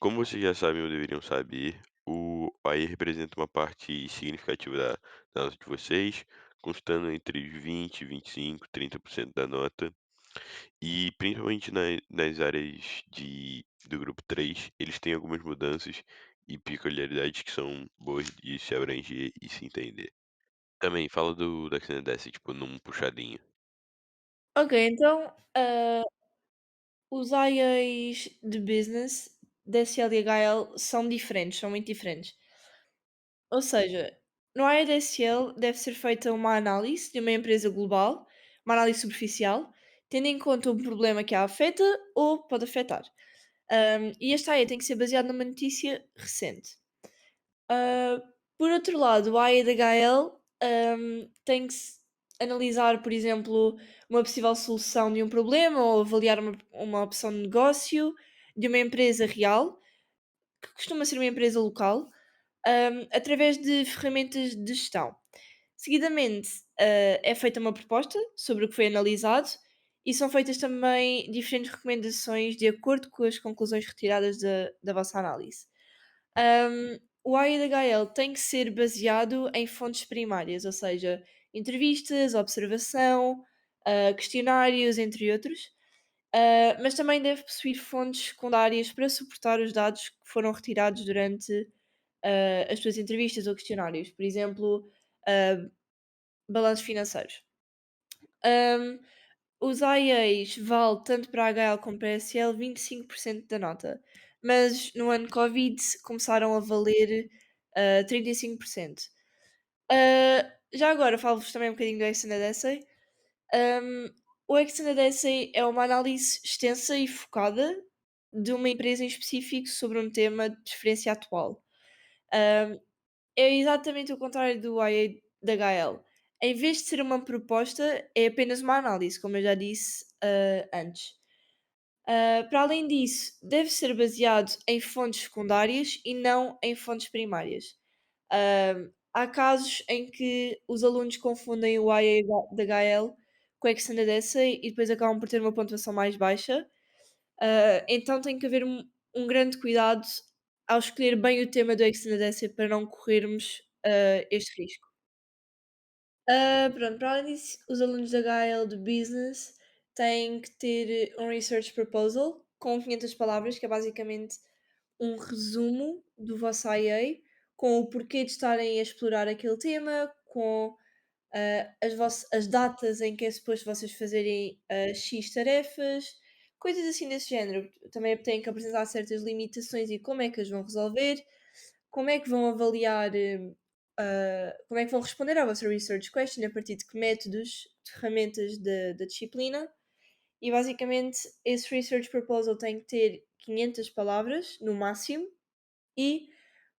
Como vocês já sabem ou deveriam saber, o AI representa uma parte significativa da nota de vocês, constando entre os 20, 25, 30% da nota. E principalmente nas áreas do grupo 3, eles têm algumas mudanças e peculiaridades que são boas de se abranger e se entender. Também fala da Xena Dessa, tipo, num puxadinho. Ok, então, os IAs de business da SL e HL são diferentes, são muito diferentes. Ou seja, no IA da SL deve ser feita uma análise de uma empresa global, uma análise superficial, tendo em conta um problema que a afeta ou pode afetar. E esta IA tem que ser baseada numa notícia recente. Ah, por outro lado, o AEDHL, tem que se analisar, por exemplo, uma possível solução de um problema ou avaliar uma opção de negócio de uma empresa real, que costuma ser uma empresa local, através de ferramentas de gestão. Seguidamente, é feita uma proposta sobre o que foi analisado e são feitas também diferentes recomendações de acordo com as conclusões retiradas da vossa análise. O AIDHL tem que ser baseado em fontes primárias, ou seja, entrevistas, observação, questionários, entre outros, mas também deve possuir fontes secundárias para suportar os dados que foram retirados durante as suas entrevistas ou questionários, por exemplo, ah, balanços financeiros. Um, os IAs vale tanto para HL como para SL 25% da nota, mas no ano Covid começaram a valer 35%. Já agora falo-vos também um bocadinho do Extended Essay. Um, o Extended Essay é uma análise extensa e focada de uma empresa em específico sobre um tema de preferência atual. Um, é exatamente o contrário do IA da HL. Em vez de ser uma proposta, é apenas uma análise, como eu já disse antes. Para além disso, deve ser baseado em fontes secundárias e não em fontes primárias. Há casos em que os alunos confundem o IA da HL com o Extended Essay e depois acabam por ter uma pontuação mais baixa. Então tem que haver um grande cuidado ao escolher bem o tema do Extended Essay para não corrermos este risco. Pronto, para além disso, os alunos da HL de Business têm que ter um Research Proposal com 500 palavras, que é basicamente um resumo do vosso IA, com o porquê de estarem a explorar aquele tema, com as datas em que é suposto vocês fazerem X tarefas, coisas assim desse género. Também têm que apresentar certas limitações e como é que as vão resolver, como é que vão avaliar, como é que vão responder à vossa research question, a partir de que métodos, de ferramentas da disciplina. E basicamente esse research proposal tem que ter 500 palavras no máximo e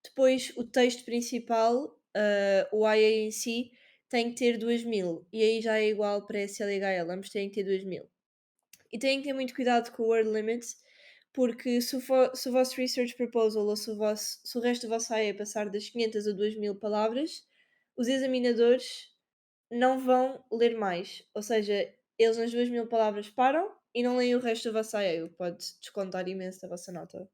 depois o texto principal, o IA em si, tem que ter 2000 e aí já é igual para SLHL, ambos têm que ter 2000. E têm que ter muito cuidado com o word limit, porque se o vosso research proposal ou se o resto do vosso IA passar das 500 a 2000 palavras, os examinadores não vão ler mais. Ou seja, eles nas 2000 palavras param e não leem o resto do vosso IA, o que pode descontar imenso da vossa nota.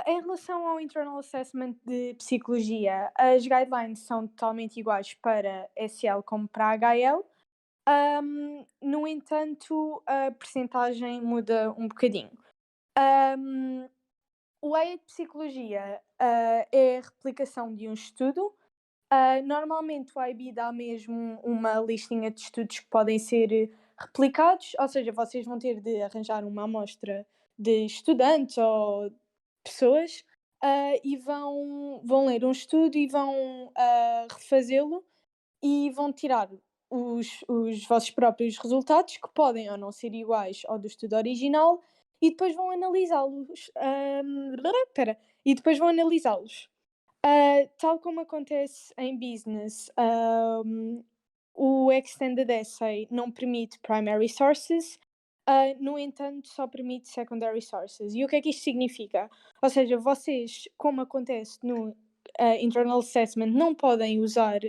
Em relação ao Internal Assessment de Psicologia, as guidelines são totalmente iguais para SL como para HL. No entanto, a percentagem muda um bocadinho. Um, o EIA de Psicologia é a replicação de um estudo. Normalmente o IB dá mesmo uma listinha de estudos que podem ser replicados, ou seja, vocês vão ter de arranjar uma amostra de estudantes ou pessoas e vão ler um estudo e vão refazê-lo e vão tirar os vossos próprios resultados, que podem ou não ser iguais ao do estudo original, e depois vão analisá-los. Espera, e depois vão analisá-los. Tal como acontece em business, o Extended Essay não permite primary sources, no entanto, só permite secondary sources. E o que é que isto significa? Ou seja, vocês, como acontece no Internal Assessment, não podem usar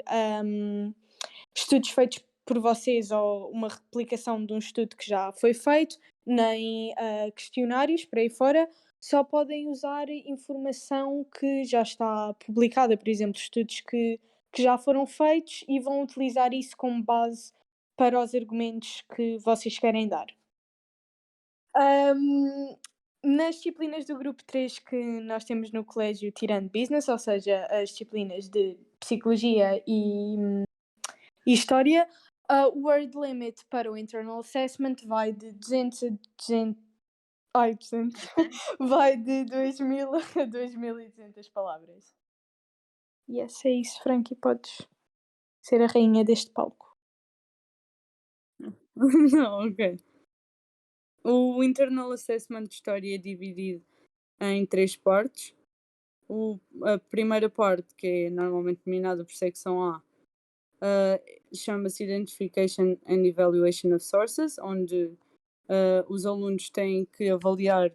estudos feitos por vocês ou uma replicação de um estudo que já foi feito, nem questionários por aí fora. só podem usar informação que já está publicada, por exemplo, estudos que já foram feitos e vão utilizar isso como base para os argumentos que vocês querem dar. Ahm, Nas disciplinas do grupo 3 que nós temos no colégio, tirando business, ou seja, as disciplinas de psicologia e história, o word limit para o internal assessment vai de 200 a 200, ai, 200, vai de 2000 a 2200 palavras. Yes, é isso, Frankie, podes ser a rainha deste palco. Não, ok. O Internal Assessment de História é dividido em três partes. A primeira parte, que é normalmente dominada por secção A, chama-se Identification and Evaluation of Sources, onde os alunos têm que avaliar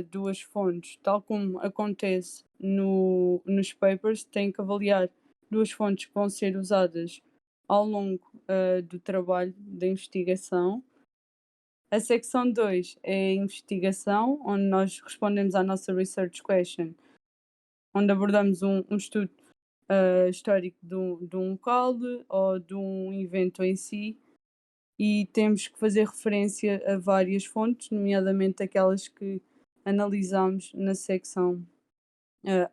duas fontes, tal como acontece nos papers, têm que avaliar duas fontes que vão ser usadas ao longo do trabalho de investigação. A secção 2 é a investigação, onde nós respondemos à nossa research question, onde abordamos um estudo histórico de um local ou de um evento em si, e temos que fazer referência a várias fontes, nomeadamente aquelas que analisamos na secção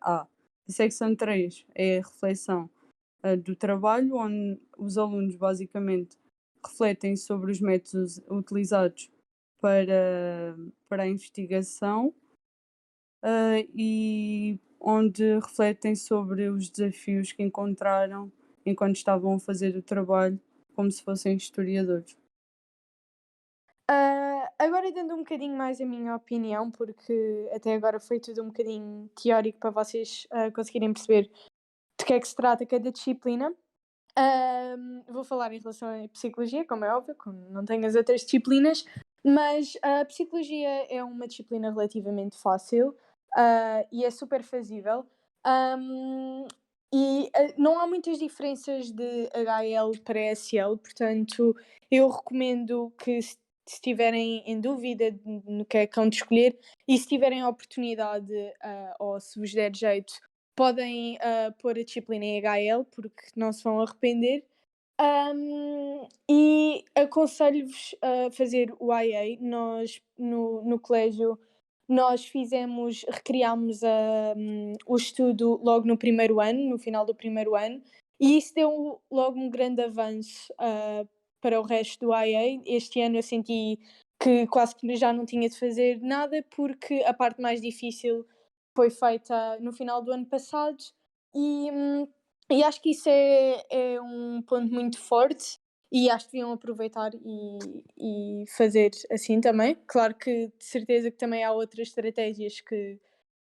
A. A secção 3 é a reflexão do trabalho, onde os alunos basicamente refletem sobre os métodos utilizados para a investigação, e onde refletem sobre os desafios que encontraram enquanto estavam a fazer o trabalho, como se fossem historiadores. Agora dando um bocadinho mais a minha opinião, porque até agora foi tudo um bocadinho teórico para vocês conseguirem perceber de que é que se trata cada disciplina. Vou falar em relação à psicologia, como é óbvio, como não tenho as outras disciplinas, mas a psicologia é uma disciplina relativamente fácil, e é super fazível. Um, não há muitas diferenças de HL para SL, portanto, eu recomendo que se estiverem em dúvida no que é que hão de escolher e se tiverem a oportunidade, ou se vos der jeito, podem pôr a disciplina em HL, porque não se vão arrepender. E aconselho-vos a fazer o IA. Nós, no colégio, nós recriámos o estudo logo no primeiro ano, no final do primeiro ano, e isso deu logo um grande avanço para o resto do IA. Este ano eu senti que quase que já não tinha de fazer nada, porque a parte mais difícil foi feita no final do ano passado, e, hum, e acho que isso é um ponto muito forte e acho que deviam aproveitar e fazer assim também. Claro que de certeza que também há outras estratégias que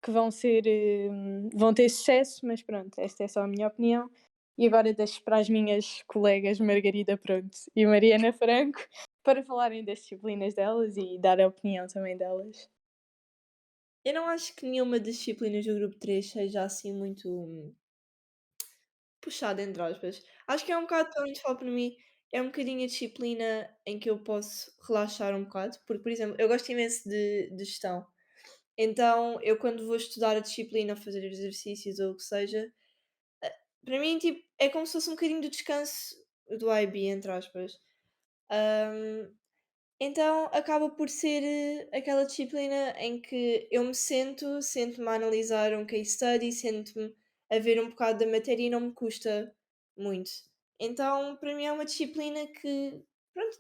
vão ter sucesso, mas pronto, esta é só a minha opinião. E agora deixo para as minhas colegas Margarida Pronto e Mariana Franco para falarem das disciplinas delas e dar a opinião também delas. Eu não acho que nenhuma das disciplinas do grupo 3 seja assim muito puxada, entre aspas. Acho que é um bocado, pelo menos falo para mim, é um bocadinho a disciplina em que eu posso relaxar um bocado, porque, por exemplo, eu gosto imenso de gestão. Então, eu quando vou estudar a disciplina, fazer exercícios ou o que seja, para mim, tipo, é como se fosse um bocadinho do descanso do IB, entre aspas. Ahm, então, acaba por ser aquela disciplina em que eu me sento-me a analisar um case study, sento-me a ver um bocado da matéria e não me custa muito. Então, para mim, é uma disciplina que, pronto,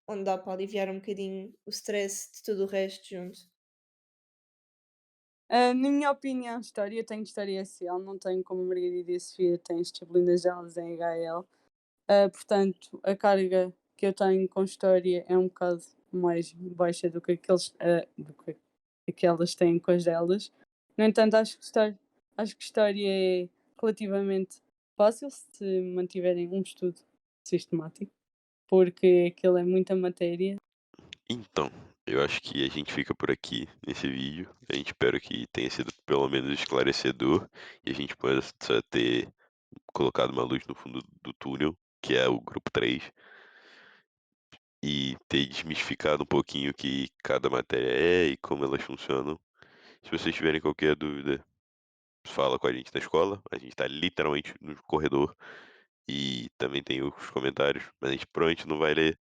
onde dá para aliviar um bocadinho o stress de tudo o resto junto. Na minha opinião, história, eu tenho história social, não tenho como a Margarida e a Sofia têm as disciplinas delas em HL. Portanto, a carga que eu tenho com história é um bocado mais baixa do que aquelas têm com as delas. No entanto, acho que história é relativamente fácil se mantiverem um estudo sistemático, porque aquilo é muita matéria. Então, eu acho que a gente fica por aqui nesse vídeo. A gente espera que tenha sido pelo menos esclarecedor e a gente possa ter colocado uma luz no fundo do túnel, que é o grupo 3. e ter desmistificado um pouquinho o que cada matéria é e como elas funcionam. Se vocês tiverem qualquer dúvida, fala com a gente na escola, a gente tá literalmente no corredor e também tem os comentários, mas a gente provavelmente não vai ler,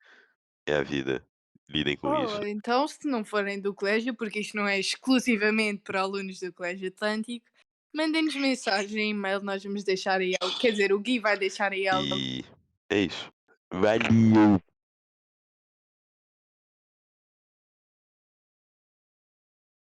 é a vida, lidem com isso. Oh, então se não forem do colégio, porque isto não é exclusivamente para alunos do Colégio Atlântico, mandem-nos mensagem, e-mail, nós vamos deixar aí algo. Quer dizer, o Gui vai deixar aí algo. E é isso. Valeu!